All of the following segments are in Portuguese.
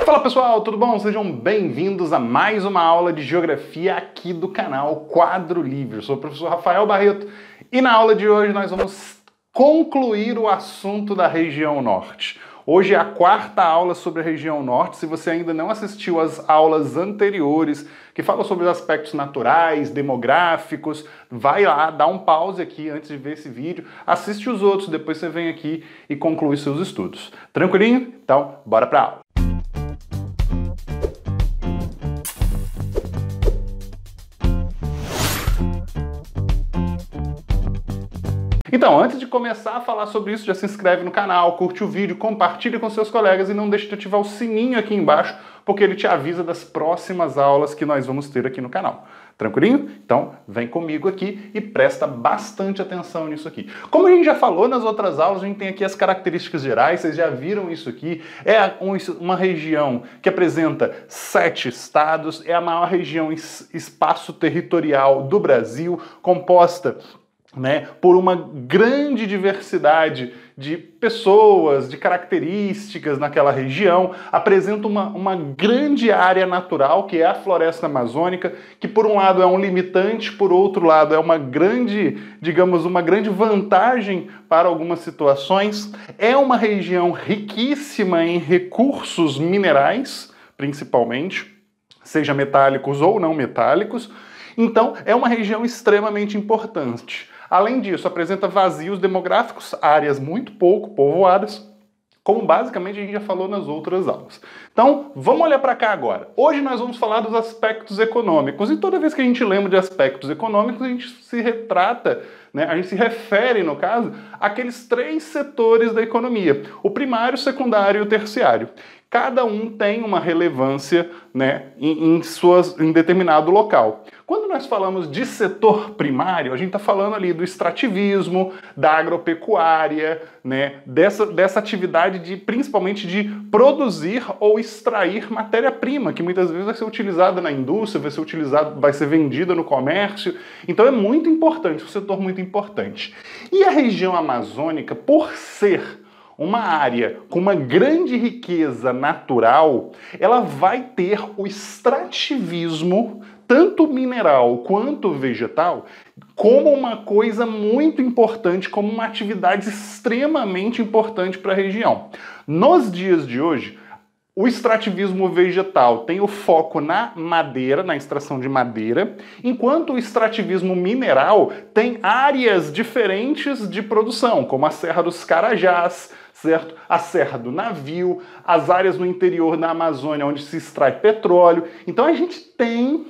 Fala pessoal, tudo bom? Sejam bem-vindos a mais uma aula de Geografia aqui do canal Quadro Livre. Eu sou o professor Rafael Barreto e na aula de hoje nós vamos concluir o assunto da região norte. Hoje é a quarta aula sobre a região norte. Se você ainda não assistiu às aulas anteriores, que falam sobre os aspectos naturais, demográficos, vai lá, dá um pause aqui antes de ver esse vídeo, assiste os outros, depois você vem aqui e conclui seus estudos. Tranquilinho? Então, bora pra aula. Então, antes de começar a falar sobre isso, já se inscreve no canal, curte o vídeo, compartilha com seus colegas e não deixe de ativar o sininho aqui embaixo, porque ele te avisa das próximas aulas que nós vamos ter aqui no canal. Tranquilinho? Então, vem comigo aqui e presta bastante atenção nisso aqui. Como a gente já falou nas outras aulas, a gente tem aqui as características gerais, vocês já viram isso aqui. É uma região que apresenta 7 estados, é a maior região em espaço territorial do Brasil, composta por uma grande diversidade de pessoas, de características naquela região, apresenta uma grande área natural, que é a floresta amazônica, que por um lado é um limitante, por outro lado é uma grande, digamos, uma grande vantagem para algumas situações. É uma região riquíssima em recursos minerais, principalmente, seja metálicos ou não metálicos. Então, é uma região extremamente importante. Além disso, apresenta vazios demográficos, áreas muito pouco povoadas, como basicamente a gente já falou nas outras aulas. Então, vamos olhar para cá agora. Hoje nós vamos falar dos aspectos econômicos, e toda vez que a gente lembra de aspectos econômicos, a gente se retrata, a gente se refere, no caso, àqueles 3 setores da economia: o primário, o secundário e o terciário. Cada um tem uma relevância em determinado local. Quando nós falamos de setor primário, a gente está falando ali do extrativismo, da agropecuária, dessa atividade principalmente de produzir ou extrair matéria-prima, que muitas vezes vai ser utilizada na indústria, vai ser vendida no comércio. Então é muito importante, um setor muito importante. E a região amazônica, por ser uma área com uma grande riqueza natural, ela vai ter o extrativismo, tanto mineral quanto vegetal, como uma coisa muito importante, como uma atividade extremamente importante para a região. Nos dias de hoje, o extrativismo vegetal tem o foco na madeira, na extração de madeira, enquanto o extrativismo mineral tem áreas diferentes de produção, como a Serra dos Carajás, certo? A Serra do Navio, as áreas no interior da Amazônia onde se extrai petróleo. Então a gente tem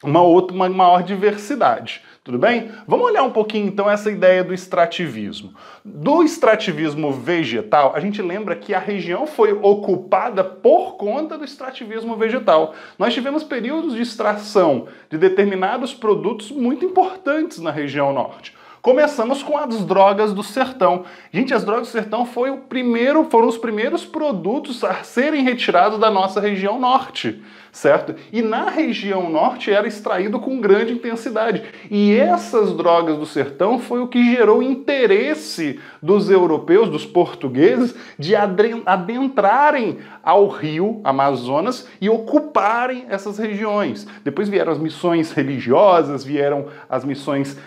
uma maior diversidade. Tudo bem? Vamos olhar um pouquinho então essa ideia do extrativismo. Do extrativismo vegetal, a gente lembra que a região foi ocupada por conta do extrativismo vegetal. Nós tivemos períodos de extração de determinados produtos muito importantes na região norte. Começamos com as drogas do sertão. Gente, as drogas do sertão foram os primeiros produtos a serem retirados da nossa região norte, certo? E na região norte era extraído com grande intensidade. E essas drogas do sertão foi o que gerou interesse dos europeus, dos portugueses, de adentrarem ao rio Amazonas e ocuparem essas regiões. Depois vieram as missões religiosas, vieram as missões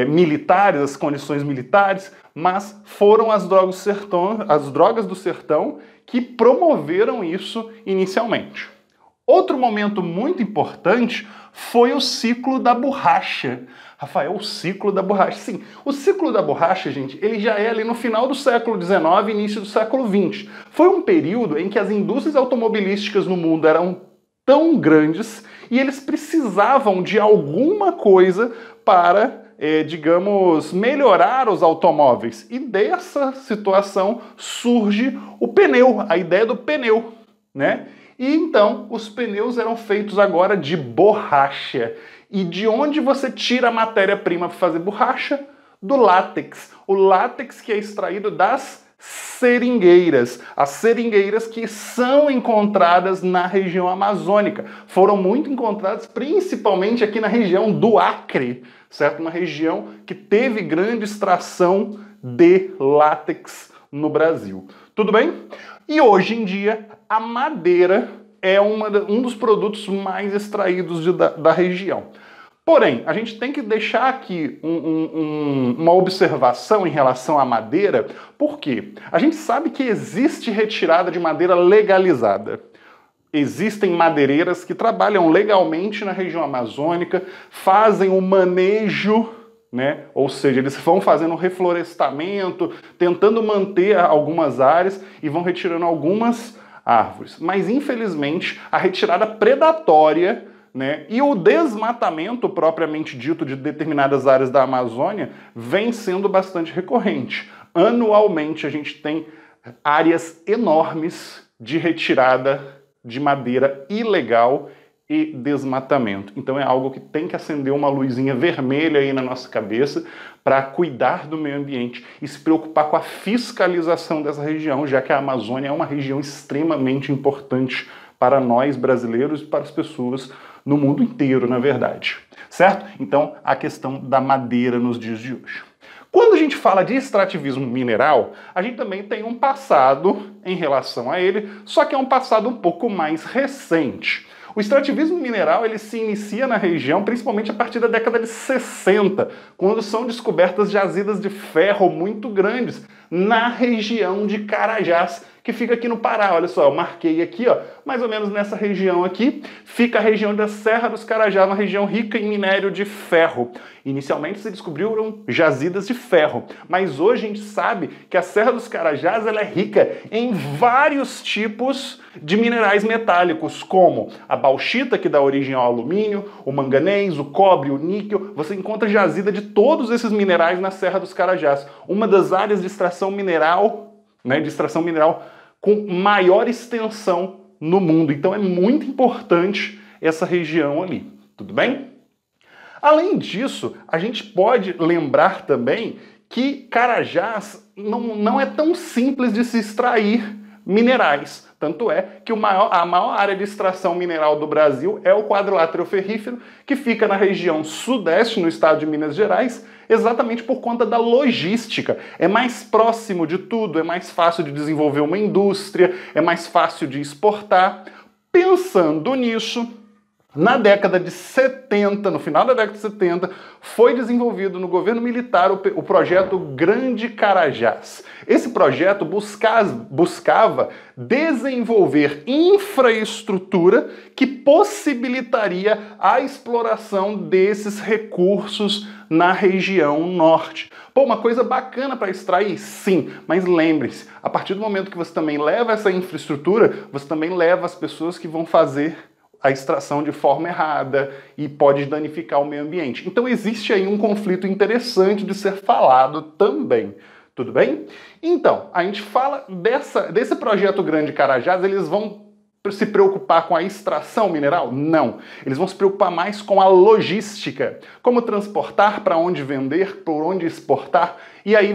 militares, as condições militares, mas foram as drogas do sertão que promoveram isso inicialmente. Outro momento muito importante foi o ciclo da borracha. Rafael, o ciclo da borracha. Sim, o ciclo da borracha, gente, ele já é ali no final do século XIX e início do século XX. Foi um período em que as indústrias automobilísticas no mundo eram tão grandes e eles precisavam de alguma coisa para, digamos, melhorar os automóveis. E dessa situação surge o pneu, a ideia do pneu, E então, os pneus eram feitos agora de borracha. E de onde você tira a matéria-prima para fazer borracha? Do látex. O látex que é extraído das seringueiras. As seringueiras que são encontradas na região amazônica. Foram muito encontradas principalmente aqui na região do Acre, certo? Uma região que teve grande extração de látex no Brasil. Tudo bem? E hoje em dia, a madeira é um dos produtos mais extraídos da região. Porém, a gente tem que deixar aqui uma observação em relação à madeira, porque a gente sabe que existe retirada de madeira legalizada. Existem madeireiras que trabalham legalmente na região amazônica, fazem o manejo, né? Ou seja, eles vão fazendo um reflorestamento, tentando manter algumas áreas e vão retirando algumas árvores. Mas, infelizmente, a retirada predatória, né, e o desmatamento propriamente dito de determinadas áreas da Amazônia vem sendo bastante recorrente. Anualmente, a gente tem áreas enormes de retirada de madeira ilegal e desmatamento. Então é algo que tem que acender uma luzinha vermelha aí na nossa cabeça para cuidar do meio ambiente e se preocupar com a fiscalização dessa região, já que a Amazônia é uma região extremamente importante para nós brasileiros e para as pessoas no mundo inteiro, na verdade. Certo? Então, a questão da madeira nos dias de hoje. Quando a gente fala de extrativismo mineral, a gente também tem um passado em relação a ele, só que é um passado um pouco mais recente. O extrativismo mineral ele se inicia na região principalmente a partir da década de 60, quando são descobertas jazidas de ferro muito grandes na região de Carajás, que fica aqui no Pará. Olha só, eu marquei aqui, ó, mais ou menos nessa região aqui, fica a região da Serra dos Carajás, uma região rica em minério de ferro. Inicialmente se descobriram jazidas de ferro, mas hoje a gente sabe que a Serra dos Carajás ela é rica em vários tipos de minerais metálicos, como a bauxita, que dá origem ao alumínio, o manganês, o cobre, o níquel. Você encontra jazida de todos esses minerais na Serra dos Carajás, uma das áreas de extração mineral, né, com maior extensão no mundo. Então é muito importante essa região ali, tudo bem? Além disso, a gente pode lembrar também que Carajás não é tão simples de se extrair minerais. Tanto é que a maior área de extração mineral do Brasil é o quadrilátero ferrífero, que fica na região sudeste, no estado de Minas Gerais, exatamente por conta da logística. É mais próximo de tudo, é mais fácil de desenvolver uma indústria, é mais fácil de exportar. Pensando nisso, na década de 70, no final da década de 70, foi desenvolvido no governo militar o projeto Grande Carajás. Esse projeto buscava desenvolver infraestrutura que possibilitaria a exploração desses recursos na região norte. Pô, uma coisa bacana para extrair? Sim, mas lembre-se, a partir do momento que você também leva essa infraestrutura, você também leva as pessoas que vão fazer a extração de forma errada e pode danificar o meio ambiente. Então existe aí um conflito interessante de ser falado também. Tudo bem? Então, a gente fala desse projeto Grande Carajás, eles vão se preocupar com a extração mineral? Não. Eles vão se preocupar mais com a logística. Como transportar, para onde vender, por onde exportar. E aí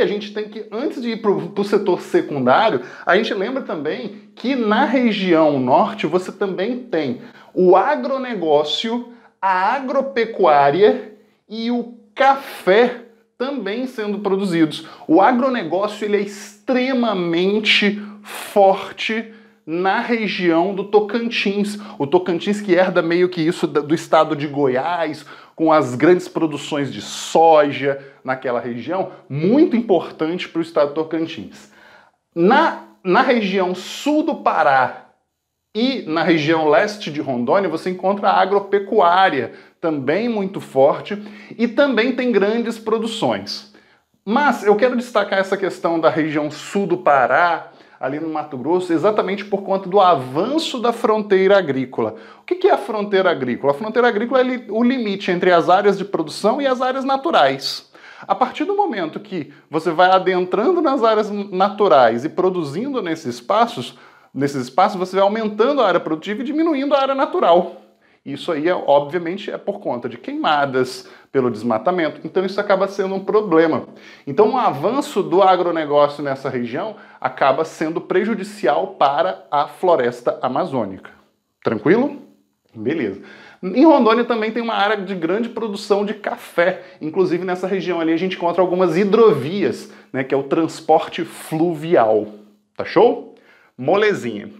a gente tem que, antes de ir para o setor secundário, a gente lembra também que na região norte você também tem o agronegócio, a agropecuária e o café também sendo produzidos. O agronegócio ele é extremamente forte na região do Tocantins. O Tocantins que herda meio que isso do estado de Goiás, com as grandes produções de soja naquela região, muito importante para o estado do Tocantins. Na região sul do Pará e na região leste de Rondônia, você encontra a agropecuária, também muito forte, e também tem grandes produções. Mas eu quero destacar essa questão da região sul do Pará, ali no Mato Grosso, exatamente por conta do avanço da fronteira agrícola. O que é a fronteira agrícola? A fronteira agrícola é o limite entre as áreas de produção e as áreas naturais. A partir do momento que você vai adentrando nas áreas naturais e produzindo nesses espaços você vai aumentando a área produtiva e diminuindo a área natural. Isso aí, obviamente, é por conta de queimadas, pelo desmatamento. Então isso acaba sendo um problema. Então o avanço do agronegócio nessa região acaba sendo prejudicial para a floresta amazônica. Tranquilo? Beleza. Em Rondônia também tem uma área de grande produção de café. Inclusive nessa região ali a gente encontra algumas hidrovias, né, que é o transporte fluvial. Tá show? Molezinha.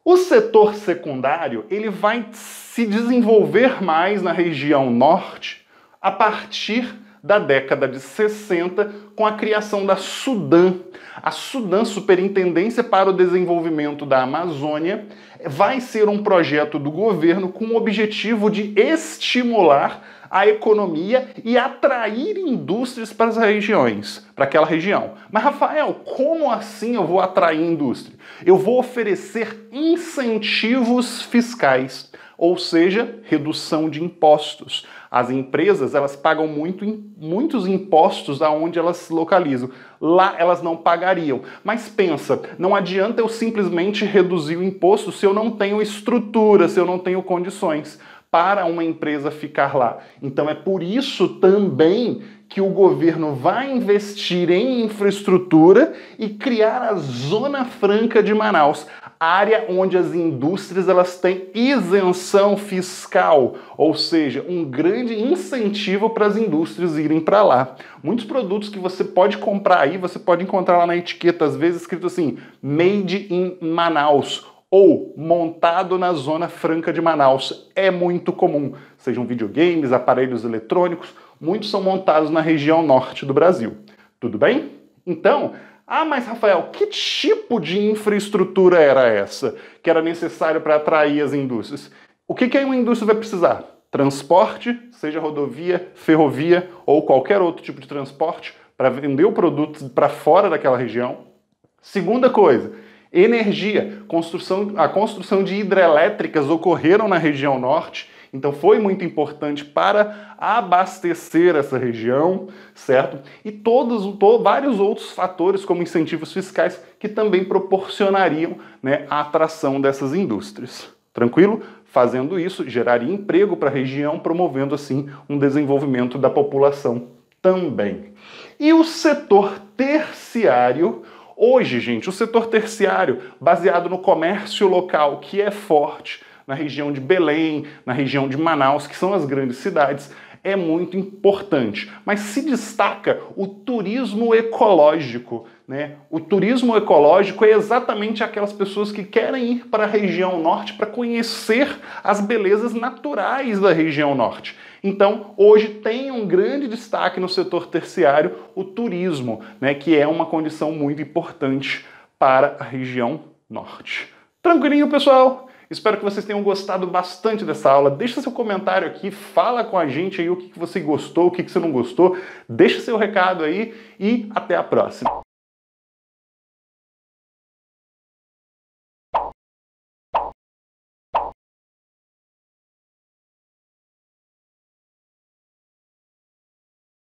O setor secundário, ele vai se desenvolver mais na região norte a partir da década de 60, com a criação da SUDAM. A SUDAM, Superintendência para o Desenvolvimento da Amazônia, vai ser um projeto do governo com o objetivo de estimular a economia e atrair indústrias para as regiões, para aquela região. Mas, Rafael, como assim eu vou atrair indústria? Eu vou oferecer incentivos fiscais, ou seja, redução de impostos. As empresas, elas pagam muitos impostos aonde elas se localizam. Lá elas não pagariam. Mas pensa, não adianta eu simplesmente reduzir o imposto se eu não tenho estrutura, se eu não tenho condições para uma empresa ficar lá. Então é por isso também que o governo vai investir em infraestrutura e criar a Zona Franca de Manaus, área onde as indústrias elas têm isenção fiscal, ou seja, um grande incentivo para as indústrias irem para lá. Muitos produtos que você pode comprar aí, você pode encontrar lá na etiqueta, às vezes escrito assim, Made in Manaus, ou montado na Zona Franca de Manaus. É muito comum, sejam videogames, aparelhos eletrônicos, muitos são montados na região norte do Brasil. Tudo bem? Então, mas Rafael, que tipo de infraestrutura era essa que era necessário para atrair as indústrias? O que uma indústria vai precisar? Transporte, seja rodovia, ferrovia ou qualquer outro tipo de transporte para vender o produto para fora daquela região. Segunda coisa, energia. A construção de hidrelétricas ocorreram na região norte, então foi muito importante para abastecer essa região, certo? E vários outros fatores, como incentivos fiscais, que também proporcionariam, né, a atração dessas indústrias. Tranquilo? Fazendo isso, geraria emprego para a região, promovendo assim um desenvolvimento da população também. E o setor terciário? Hoje, gente, o setor terciário, baseado no comércio local, que é forte na região de Belém, na região de Manaus, que são as grandes cidades, é muito importante. Mas se destaca o turismo ecológico, né? O turismo ecológico é exatamente aquelas pessoas que querem ir para a região norte para conhecer as belezas naturais da região norte. Então, hoje tem um grande destaque no setor terciário o turismo, né, que é uma condição muito importante para a região norte. Tranquilinho, pessoal? Espero que vocês tenham gostado bastante dessa aula. Deixa seu comentário aqui, fala com a gente aí o que você gostou, o que você não gostou. Deixa seu recado aí e até a próxima.